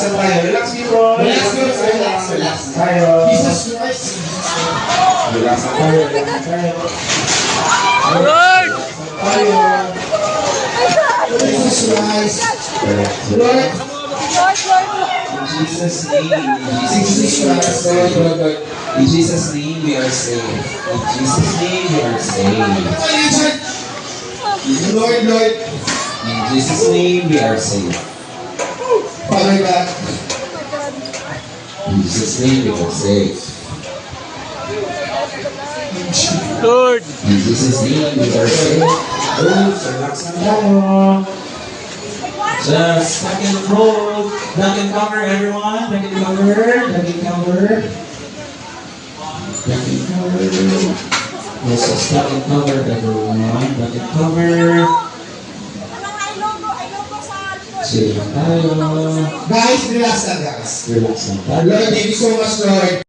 lang tayo. Relax people. Relax, relax, relax. Tayo. Jesus Christ. Relax lang tayo. Relax lang tayo. Lord! Tayo. Jesus Christ. Lord. In Jesus' name, Jesus Christ. Lord. In Jesus' name, we are saved. In Jesus' name, we are saved. Lord, Lord. In Jesus' name, we are saved. Father God. In Jesus' name, we are saved. Lord! In Jesus' name, we are saved. Relax lang tayo. Just second row. Duck and cover, everyone. Duck and cover. Duck and cover. Duck and cover. Yes, just duck and cover, everyone. Duck and cover. Chill lang tayo. Guys, relax lang, guys. Relax lang tayo. Lord, thank you so much, Lord.